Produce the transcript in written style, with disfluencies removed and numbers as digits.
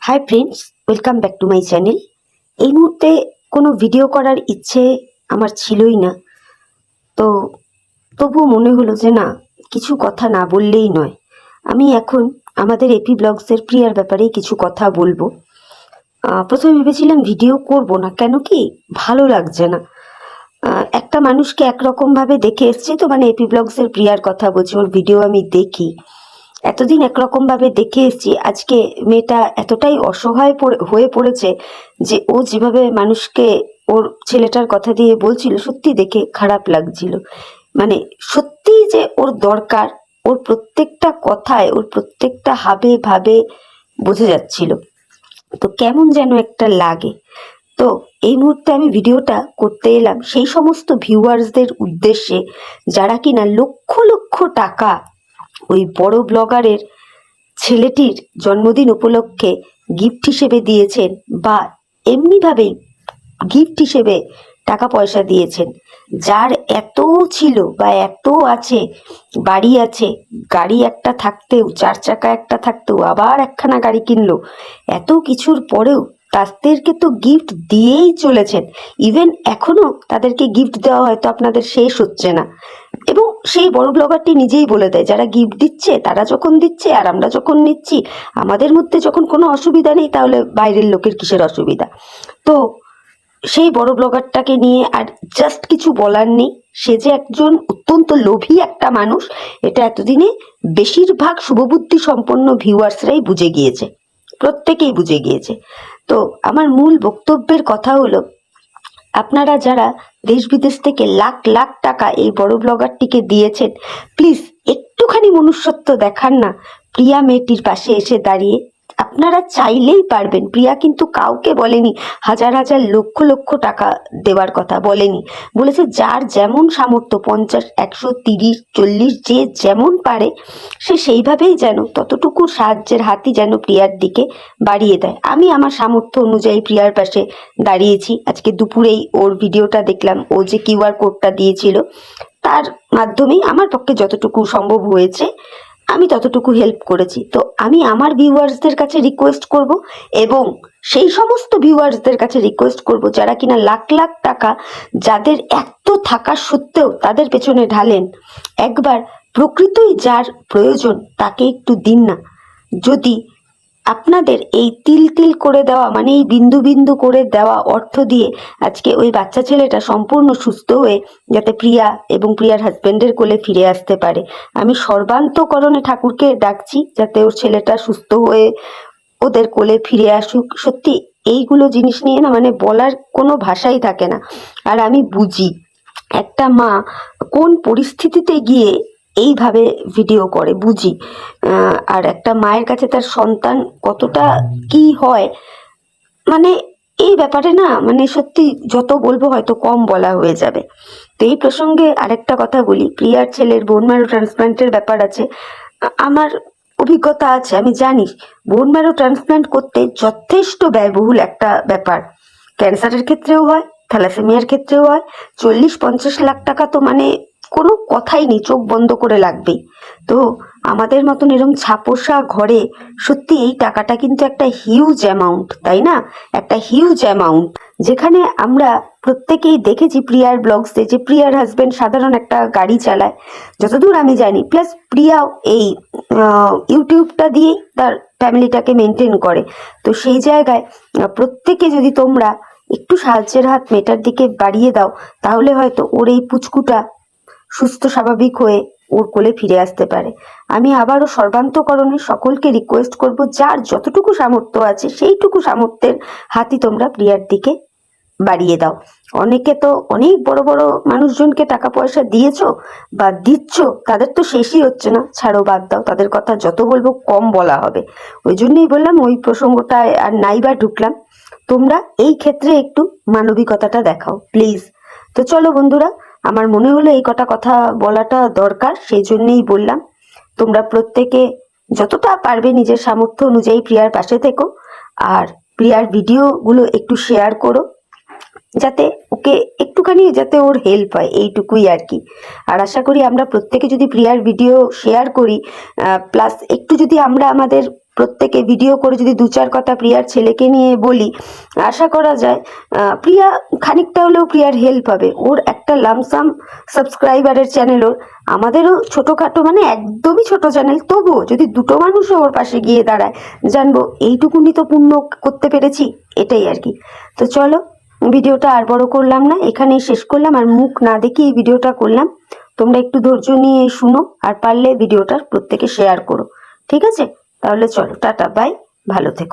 Hi friends, welcome back to my channel. এই মুহূর্তে কোনো ভিডিও করার ইচ্ছে আমার ছিলই না, তো তবুও মনে হলো যে না, কিছু কথা না বললেই নয়। আমি এখন আমাদের এপি ব্লগসের প্রিয়ার ব্যাপারেই কিছু কথা বলবো। প্রথমে ভেবেছিলাম ভিডিও করব না, কেন কি ভালো লাগছে না। একটা মানুষকে একরকমভাবে দেখে এসছি, তো মানে এপি ব্লগসের প্রিয়ার কথা বলছি, ওর ভিডিও আমি দেখি, এতদিন একরকমভাবে দেখে এসেছি। আজকে মেয়েটা এতটাই অসহায় হয়ে পড়েছে যে ও যেভাবে মানুষকে ওর ছেলেটার কথা দিয়ে বলছিল, সত্যি দেখে খারাপ লাগছিল। মানে সত্যি যে ওর দরকার, ওর প্রত্যেকটা কথায়, ওর প্রত্যেকটা হাবে ভাবে বোঝা যাচ্ছিল। তো কেমন যেন একটা লাগে। তো এই মুহূর্তে আমি ভিডিওটা করতে এলাম সেই সমস্ত ভিউয়ার্সদের উদ্দেশ্যে যারা কিনা লক্ষ লক্ষ টাকা ওই বড় ব্লগারের ছেলেটির জন্মদিন উপলক্ষে গিফট হিসেবে দিয়েছেন, বা এমনিভাবেই গিফট হিসেবে টাকা পয়সা দিয়েছেন। যার এত ছিল বা এত আছে, বাড়ি আছে, গাড়ি একটা থাকতেও, চার চাকা একটা থাকতেও আবার একখানা গাড়ি কিনলো, এত কিছুর পরেও তাদেরকে তো গিফট দিয়েই চলেছেন। ইভেন এখনো তাদেরকে গিফট দেওয়া হয়তো আপনাদের শেষ হচ্ছে না। এবং সেই বড় ব্লগারটি নিজেই বলে দেয়, যারা গিফট দিচ্ছে তারা যখন দিচ্ছে আর আমরা যখন নিচ্ছি, আমাদের মধ্যে যখন কোনো অসুবিধা নেই, তাহলে বাইরের লোকের কিসের অসুবিধা। তো সেই বড় ব্লগারটাকে নিয়ে আর জাস্ট কিছু বলার নেই। সে যে একজন অত্যন্ত লোভী একটা মানুষ, এটা এতদিনে বেশিরভাগ শুভবুদ্ধি সম্পন্ন ভিউয়ার্সরাই বুঝে গিয়েছে, প্রত্যেকেই বুঝে গিয়েছে। তো আমার মূল বক্তব্যের কথা হলো, আপনারা যারা দেশ বিদেশ থেকে লাখ লাখ টাকা এই বড় ব্লগারটিকে দিয়েছেন, প্লিজ একটুখানি মনুষ্যত্ব দেখান না। প্রিয়া মেয়েটির পাশে এসে দাঁড়িয়ে আপনারা চাইলেই পারবেন। প্রিয়া কিন্তু কাউকে বলেনি হাজার হাজার লক্ষ লক্ষ টাকা দেওয়ার কথা, বলেনি। বলেছে যার যেমন সামর্থ্য, 50, 100, 30, 40, যে যেমন পারে সে সেইভাবেই যেন ততটুকু সাহায্যের হাতই যেন প্রিয়ার দিকে বাড়িয়ে দেয়। আমি আমার সামর্থ্য অনুযায়ী প্রিয়ার পাশে দাঁড়িয়েছি। আজকে দুপুরেই ওর ভিডিওটা দেখলাম, ও যে কিউআর কোডটা দিয়েছিল তার মাধ্যমেই আমার পক্ষে যতটুকু সম্ভব হয়েছে আমি ততটুকু হেল্প করেছি। তো আমি আমার ভিউয়ার্সদের কাছে রিকোয়েস্ট করব, এবং সেই সমস্ত ভিউয়ার্সদের কাছে রিকোয়েস্ট করব যারা কিনা লাখ লাখ টাকা, যাদের এত থাকা সত্ত্বেও তাদের পেছনে ঢালেন, একবার প্রকৃতই যার প্রয়োজন তাকে একটু দিন না। যদি আপনাদের এই তিল তিল করে দেওয়া, মানে এই বিন্দু বিন্দু করে দেওয়া অর্থ দিয়ে আজকে ওই বাচ্চা ছেলেটা সম্পূর্ণ সুস্থ হয়ে যাতে প্রিয়া এবং প্রিয়ার হাজবেন্ডের কোলে ফিরে আসতে পারে, আমি সর্বান্তকরণে ঠাকুরকে ডাকছি যাতে ওর ছেলেটা সুস্থ হয়ে ওদের কোলে ফিরে আসুক। সত্যি এইগুলো জিনিস নিয়ে না, মানে বলার কোনো ভাষাই থাকে না। আর আমি বুঝি একটা মা কোন পরিস্থিতিতে গিয়ে এইভাবে ভিডিও করে, বুঝি। আর একটা মায়ের কাছে তার সন্তান কতটা কি হয়, মানে এই ব্যাপারে না, মানে সত্যি যত বলবো হয়তো কম বলা হয়ে যাবে। তো এই প্রসঙ্গে আরেকটা কথা বলি, প্রিয়ার ছেলের বোন ম্যারো ট্রান্সপ্লান্টের ব্যাপার আছে। আমার অভিজ্ঞতা আছে, আমি জানি বোন ম্যারো ট্রান্সপ্লান্ট করতে যথেষ্ট ব্যয়বহুল একটা ব্যাপার। ক্যান্সারের ক্ষেত্রেও হয়, থ্যালাসেমিয়ার ক্ষেত্রেও হয়। 40-50 লাখ টাকা তো মানে কোনো কথাই নেই, চোখ বন্ধ করে লাগবেই। তো আমাদের মতন এরকম ছাপোষা ঘরে সত্যি এই টাকাটা কিন্তু একটা হিউজ অ্যামাউন্ট, তাই না? একটা হিউজ অ্যামাউন্ট, যেখানে আমরা প্রত্যেকেই দেখেছি প্রিয়ার ব্লগসে যে প্রিয়ার হাজবেন্ড সাধারণ একটা গাড়ি চালায়, যতদূর আমি জানি। প্লাস প্রিয়াও এই ইউটিউবটা দিয়েই তার ফ্যামিলিটাকে মেনটেন করে। তো সেই জায়গায় প্রত্যেকে যদি তোমরা একটু সাহায্যের হাত মেয়েটার দিকে বাড়িয়ে দাও, তাহলে হয়তো ওর এই পুচকুটা সুস্থ স্বাভাবিক হয়ে ওর কোলে ফিরে আসতে পারে। আমি আবারও সর্বান্তকরণে সকলকে রিকোয়েস্ট করব, যার যতটুকু সামর্থ্য আছে সেইটুকু সামর্থ্যের হাতই তোমরা প্রিয়ার দিকে বাড়িয়ে দাও। অনেকে তো অনেক বড় বড় মানুষজনকে টাকা পয়সা দিয়েছো বা দিচ্ছ, তাদের তো শেষই হচ্ছে না। ছাড়ো, বাদ দাও, তাদের কথা যত বলবো কম বলা হবে। ওই জন্যই বললাম, ওই প্রসঙ্গটায় আর নাইবা ঢুকলাম। তোমরা এই ক্ষেত্রে একটু মানবিকতাটা দেখাও প্লিজ। তো চলো বন্ধুরা, আমার মনে হলো এই কটা কথা বলাটা দরকার, সেই জন্যই বললাম। তোমরা প্রত্যেকে যতটা পারবে নিজের সামর্থ্য অনুযায়ী প্রিয়ার পাশে থেকো, আর প্রিয়ার ভিডিওগুলো একটু শেয়ার করো, যাতে ওকে একটুখানি যাতে ওর হেল্প হয়, এইটুকুই আর কি। আর আশা করি আমরা প্রত্যেকে যদি প্রিয়ার ভিডিও শেয়ার করি, প্লাস একটু যদি আমরা আমাদের প্রত্যেকে ভিডিও করে যদি 2-4 কথা প্রিয়ার ছেলেকে নিয়ে বলি, আশা করা যায় প্রিয়া খানিকটা হলেও প্রিয়ার হেল্প হবে। ওর একটা লামসাম সাবস্ক্রাইবারের চ্যানেল, ওর আমাদেরও ছোটোখাটো মানে একদমই ছোট চ্যানেল, তবুও যদি দুটো মানুষও ওর পাশে গিয়ে দাঁড়ায়, জানবো এইটুকুনি তো পুণ্য করতে পেরেছি, এটাই আর কি। তো চলো, ভিডিওটা আর বড় করলাম না, এখানেই শেষ করলাম। আর মুখ না দেখে এই ভিডিওটা করলাম। তোমরা একটু ধৈর্য নিয়ে শুনো, আর পারলে ভিডিওটা প্রত্যেকে শেয়ার করো, ঠিক আছে? তাহলে চলো, টাটা, বাই, ভালো থেকো।